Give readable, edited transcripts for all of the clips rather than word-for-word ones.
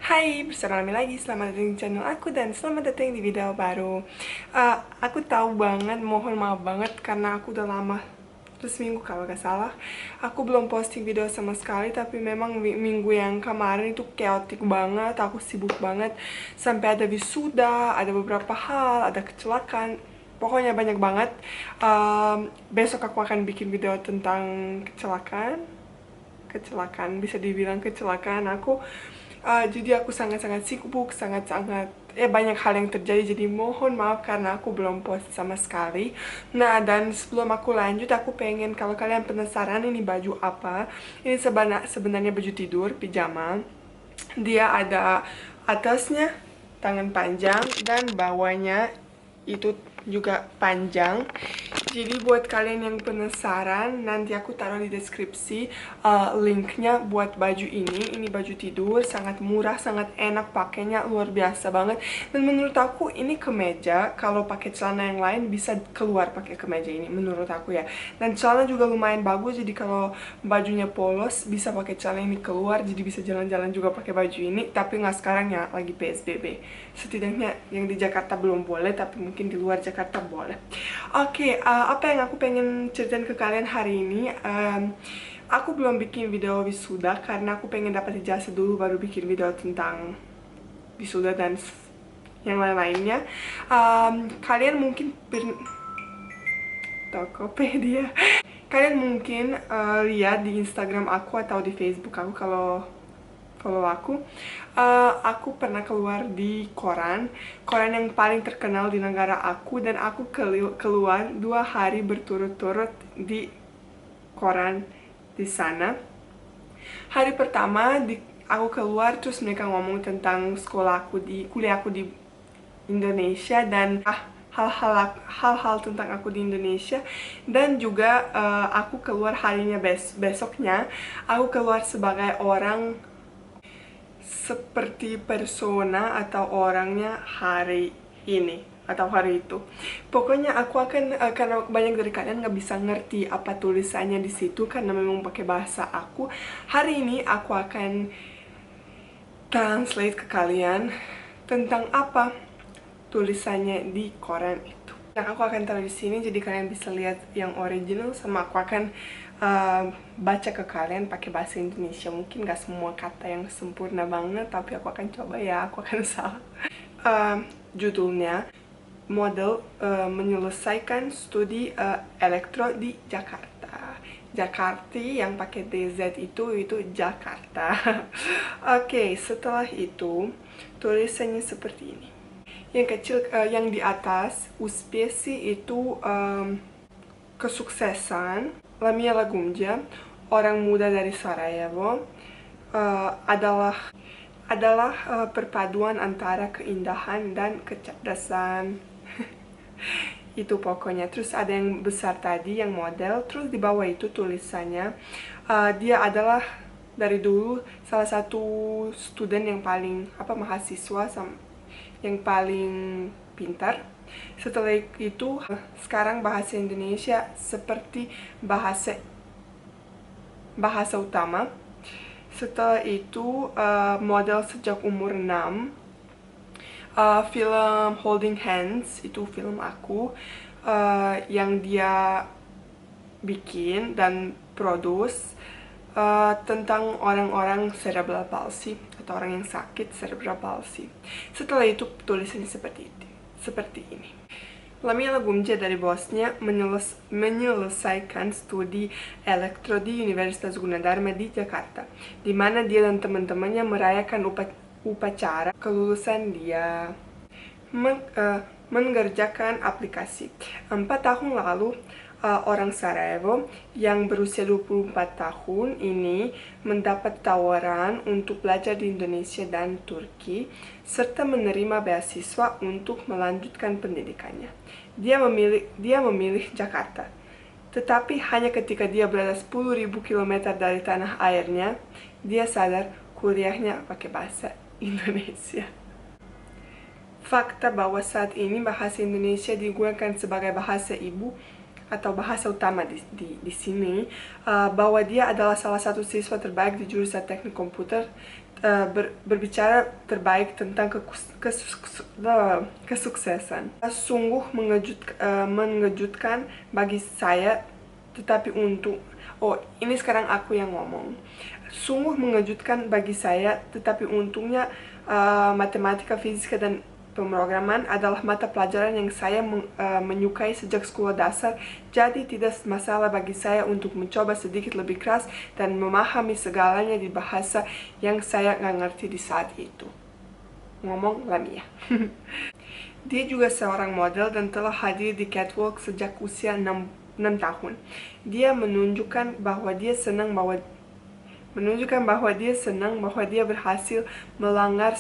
Hai, bersama Lami lagi. Selamat datang di channel aku dan selamat datang di video baru. Aku tahu banget, mohon maaf banget karena aku udah lama, terus minggu kalau gak salah, aku belum posting video sama sekali. Tapi memang minggu yang kemarin itu chaotic banget, aku sibuk banget. Sampai ada wisuda, ada beberapa hal, ada kecelakaan. Pokoknya banyak banget. Besok aku akan bikin video tentang kecelakaan, bisa dibilang kecelakaan aku. Jadi aku sangat-sangat sibuk, sangat-sangat banyak hal yang terjadi. Jadi mohon maaf karena aku belum post sama sekali. Nah, dan sebelum aku lanjut, aku pengen, kalau kalian penasaran ini baju apa, ini sebenarnya baju tidur, pijama. Dia ada atasnya tangan panjang dan bawahnya itu juga panjang. Jadi buat kalian yang penasaran, nanti aku taruh di deskripsi linknya buat baju ini. Ini baju tidur, sangat murah, sangat enak pakainya, luar biasa banget. Dan menurut aku ini kemeja, kalau pakai celana yang lain bisa keluar pakai kemeja ini, menurut aku ya. Dan celana juga lumayan bagus, jadi kalau bajunya polos bisa pakai celana ini keluar, jadi bisa jalan-jalan juga pakai baju ini. Tapi nggak sekarang ya, lagi PSBB. Setidaknya yang di Jakarta belum boleh, tapi mungkin di luar Jakarta boleh. Oke, apa yang aku pengen ceritain ke kalian hari ini, aku belum bikin video wisuda karena aku pengen dapat ijazah dulu baru bikin video tentang wisuda dan yang lain-lainnya. Kalian mungkin Tokopedia. Kalian mungkin lihat di Instagram aku atau di Facebook aku, kalau follow aku pernah keluar di koran yang paling terkenal di negara aku, dan aku keluar 2 hari berturut-turut di koran di sana. Hari pertama aku keluar, terus mereka ngomong tentang kuliah aku di Indonesia dan hal-hal tentang aku di Indonesia. Dan juga aku keluar harinya besoknya aku keluar sebagai orang, seperti persona atau orangnya hari ini atau hari itu. Pokoknya aku akan, karena banyak dari kalian nggak bisa ngerti apa tulisannya di situ karena memang pakai bahasa aku. Hari ini aku akan translate ke kalian tentang apa tulisannya di koran itu. Nah, aku akan taruh di sini jadi kalian bisa lihat yang original, sama aku akan baca ke kalian pakai bahasa Indonesia. Mungkin gak semua kata yang sempurna banget, tapi aku akan coba ya, aku akan salah. Judulnya model menyelesaikan studi elektro di Jakarta. Jakarti yang pakai DZ itu Jakarta. Oke, setelah itu tulisannya seperti ini. Yang kecil, yang di atas uspesi itu kesuksesan. Lamia Lagumja, orang muda dari Sarajevo, adalah perpaduan antara keindahan dan kecerdasan. Itu pokoknya. Terus ada yang besar tadi, yang model. Terus di bawah itu tulisannya, dia adalah dari dulu salah satu student yang paling mahasiswa yang paling pintar. Setelah itu, sekarang bahasa Indonesia seperti bahasa utama. Setelah itu, model sejak umur 6. Film Holding Hands, itu film aku yang dia bikin dan produce tentang orang-orang cerebral palsy atau orang yang sakit cerebral palsy. Setelah itu tulisannya seperti ini. Lamia Lagumja dari Bosnia menyelesaikan studi elektro di Universitas Gunadarma di Jakarta, di mana dia dan teman-temannya merayakan upacara kelulusan dia. Mengerjakan aplikasi. 4 tahun lalu, orang Sarajevo yang berusia 24 tahun ini mendapat tawaran untuk belajar di Indonesia dan Turki, serta menerima beasiswa untuk melanjutkan pendidikannya. Dia memilih Jakarta. Tetapi hanya ketika dia berada 10.000 km dari tanah airnya, dia sadar kuliahnya pakai bahasa Indonesia. Fakta bahwa saat ini bahasa Indonesia digunakan sebagai bahasa ibu atau bahasa utama di sini, bahwa dia adalah salah satu siswa terbaik di jurusan teknik komputer berbicara terbaik tentang kesuksesan. Sungguh mengejutkan bagi saya, tetapi ini sekarang aku yang ngomong. Sungguh mengejutkan bagi saya, tetapi untungnya matematika, fisika, dan pemrograman adalah mata pelajaran yang saya menyukai sejak sekolah dasar, jadi tidak masalah bagi saya untuk mencoba sedikit lebih keras dan memahami segalanya di bahasa yang saya nggak ngerti di saat itu. Ngomong Lamia. Dia juga seorang model dan telah hadir di catwalk sejak usia 6 tahun. Dia menunjukkan bahwa dia senang bahwa dia berhasil melanggar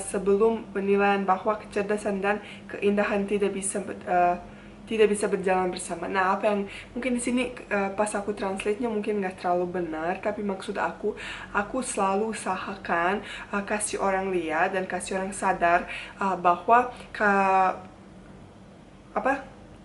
sebelum penilaian bahwa kecerdasan dan keindahan tidak bisa berjalan bersama. Nah, apa yang mungkin di sini pas aku translate-nya mungkin nggak terlalu benar, tapi maksud aku selalu usahakan kasih orang lihat dan kasih orang sadar bahwa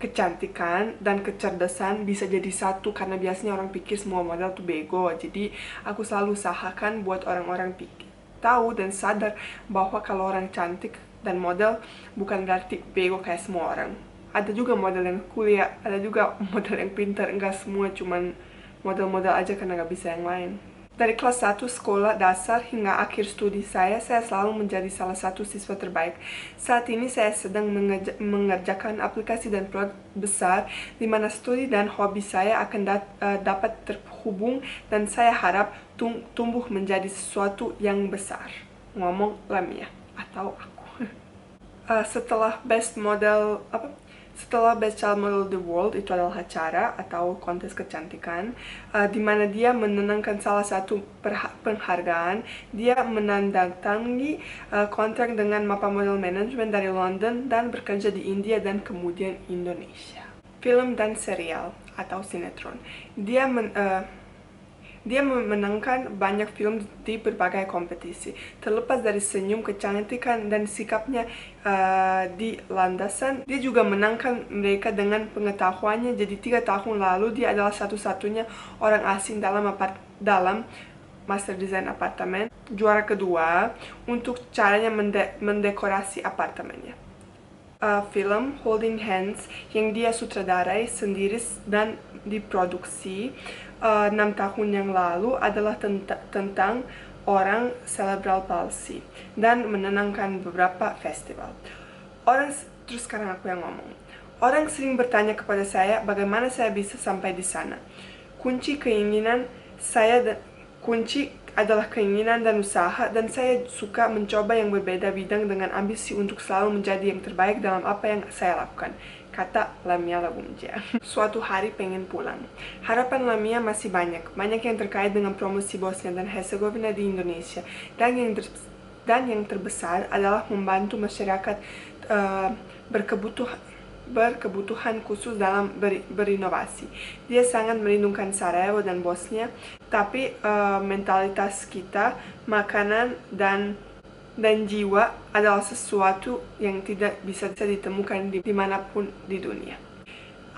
kecantikan dan kecerdasan bisa jadi satu, karena biasanya orang pikir semua model tuh bego. Jadi aku selalu usahakan buat orang-orang tahu dan sadar bahwa kalau orang cantik dan model bukan berarti bego kayak semua orang. Ada juga model yang kuliah, ada juga model yang pintar, enggak semua cuman model-model aja karena gak bisa yang lain. Dari kelas 1 sekolah dasar hingga akhir studi saya selalu menjadi salah satu siswa terbaik. Saat ini saya sedang mengerjakan aplikasi dan proyek besar di mana studi dan hobi saya akan dapat terhubung, dan saya harap tumbuh menjadi sesuatu yang besar. Ngomong Lamia atau aku. Setelah Best Child Model of the World, itu adalah acara atau kontes kecantikan di mana dia menenangkan salah satu penghargaan. Dia menandatangani kontrak dengan Mapa Model Management dari London dan bekerja di India dan kemudian Indonesia. Film dan serial atau sinetron. Dia memenangkan banyak film di berbagai kompetisi. Terlepas dari senyum, kecantikan, dan sikapnya di landasan, dia juga menangkan mereka dengan pengetahuannya. Jadi 3 tahun lalu dia adalah satu-satunya orang asing dalam Master Design Apartemen, juara kedua untuk caranya mendekorasi apartemennya. Film Holding Hands yang dia sutradarai sendiri dan diproduksi 6 tahun yang lalu adalah tentang orang cerebral palsy dan menenangkan beberapa festival. Terus sekarang aku yang ngomong. Orang sering bertanya kepada saya bagaimana saya bisa sampai di sana. Kunci adalah keinginan dan usaha, dan saya suka mencoba yang berbeda bidang dengan ambisi untuk selalu menjadi yang terbaik dalam apa yang saya lakukan, kata Lamia Lagumjia. Suatu hari pengen pulang. Harapan Lamia masih banyak yang terkait dengan promosi Bosnia dan Herzegovina di Indonesia, dan yang terbesar adalah membantu masyarakat berkebutuhan khusus dalam berinovasi. Dia sangat merindukan Sarajevo dan Bosnia, tapi mentalitas kita, makanan, dan jiwa adalah sesuatu yang tidak bisa ditemukan dimanapun di dunia.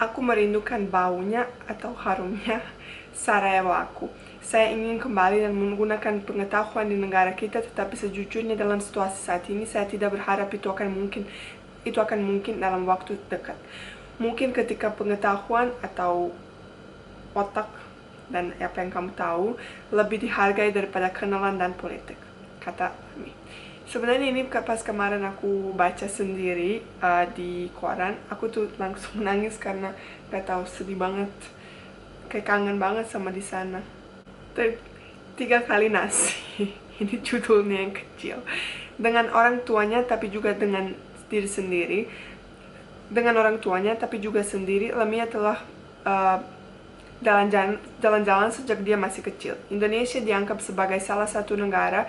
Aku merindukan baunya atau harumnya Sarajevo aku. Saya ingin kembali dan menggunakan pengetahuan di negara kita, tetapi sejujurnya dalam situasi saat ini saya tidak berharap itu akan mungkin dalam waktu dekat. Mungkin ketika pengetahuan atau otak dan apa yang kamu tahu lebih dihargai daripada kenalan dan politik, kata Ami. Sebenarnya ini pas kemarin aku baca sendiri di koran, aku tuh langsung nangis karena gak tahu, sedih banget, kayak kangen banget sama di sana. 3 kali nasi. Ini judulnya yang kecil. Dengan orang tuanya tapi juga dengan diri sendiri. Dengan orang tuanya tapi juga sendiri, Lamia telah jalan-jalan sejak dia masih kecil. Indonesia dianggap sebagai salah satu negara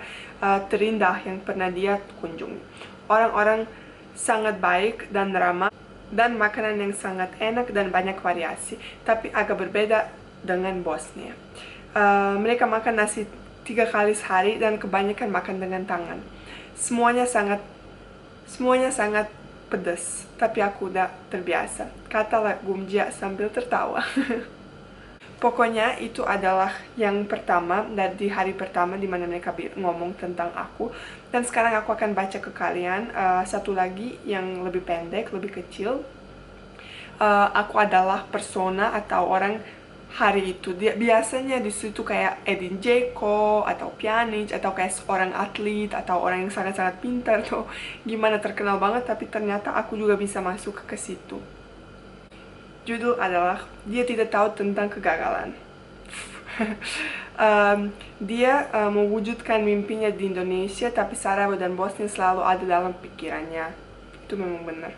terindah yang pernah dia kunjungi. Orang-orang sangat baik dan ramah, dan makanan yang sangat enak dan banyak variasi, tapi agak berbeda dengan Bosnia. Mereka makan nasi 3 kali sehari dan kebanyakan makan dengan tangan. Semuanya sangat pedas, tapi aku udah terbiasa, kata Lagumjia sambil tertawa. Pokoknya itu adalah yang pertama dari hari pertama di mana mereka ngomong tentang aku. Dan sekarang aku akan baca ke kalian satu lagi yang lebih pendek, lebih kecil. Aku adalah persona atau orang hari itu. Dia biasanya di situ kayak Edin Dzeko atau pianis atau kayak seorang atlet atau orang yang sangat-sangat pintar tuh gimana terkenal banget, tapi ternyata aku juga bisa masuk ke situ. Judul adalah Dia Tidak Tahu Tentang Kegagalan. Dia mewujudkan mimpinya di Indonesia, tapi Sarajevo dan Bosnia selalu ada dalam pikirannya. Itu memang benar.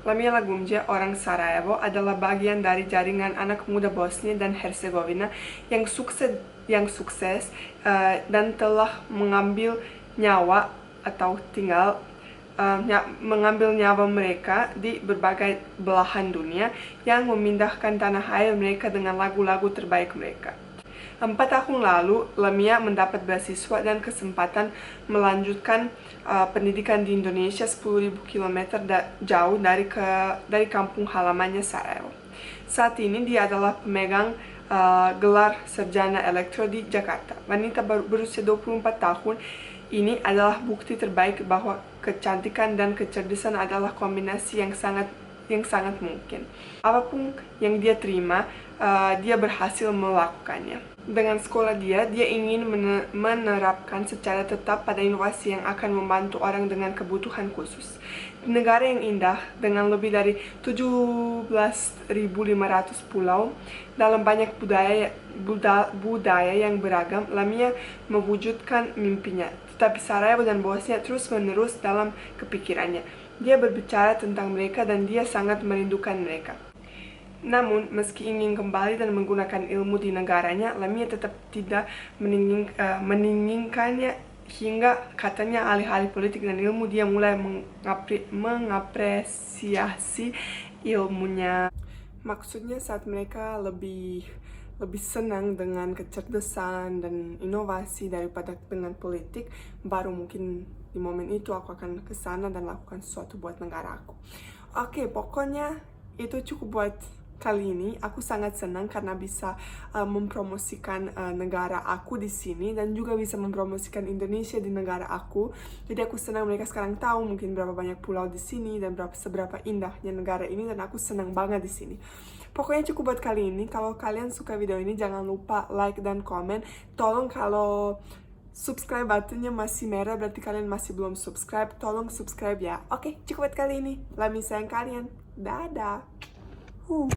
Lamia Lagumdžija, orang Sarajevo, adalah bagian dari jaringan anak muda Bosnia dan Herzegovina yang sukses dan telah mengambil nyawa atau mengambil nyawa mereka di berbagai belahan dunia yang memindahkan tanah air mereka dengan lagu-lagu terbaik mereka. 4 tahun lalu, Lamia mendapat beasiswa dan kesempatan melanjutkan pendidikan di Indonesia 10.000 km jauh dari kampung halamannya Sarajevo. Saat ini dia adalah pemegang gelar sarjana elektro di Jakarta. Wanita berusia 24 tahun ini adalah bukti terbaik bahwa kecantikan dan kecerdasan adalah kombinasi yang sangat mungkin. Apapun yang dia terima, dia berhasil melakukannya. Dengan sekolah dia ingin menerapkan secara tetap pada inovasi yang akan membantu orang dengan kebutuhan khusus. Di negara yang indah, dengan lebih dari 17.500 pulau, dalam banyak budaya yang beragam, Lamia mewujudkan mimpinya. Tetapi Sarajevo dan Bosnia terus-menerus dalam kepikirannya. Dia berbicara tentang mereka dan dia sangat merindukan mereka. Namun, meski ingin kembali dan menggunakan ilmu di negaranya, Lamia tetap tidak menginginkannya hingga katanya alih-alih politik dan ilmu dia mulai mengapresiasi ilmunya. Maksudnya saat mereka lebih senang dengan kecerdasan dan inovasi daripada dengan politik, baru mungkin di momen itu aku akan kesana dan lakukan sesuatu buat negara aku. Oke, pokoknya itu cukup buat kali ini. Aku sangat senang karena bisa mempromosikan negara aku di sini dan juga bisa mempromosikan Indonesia di negara aku. Jadi aku senang mereka sekarang tahu mungkin berapa banyak pulau di sini dan seberapa indahnya negara ini, dan aku senang banget di sini. Pokoknya cukup buat kali ini. Kalau kalian suka video ini, jangan lupa like dan komen. Tolong kalau subscribe buttonnya masih merah, berarti kalian masih belum subscribe. Tolong subscribe ya. Oke, cukup buat kali ini. Lami sayang kalian. Dadah.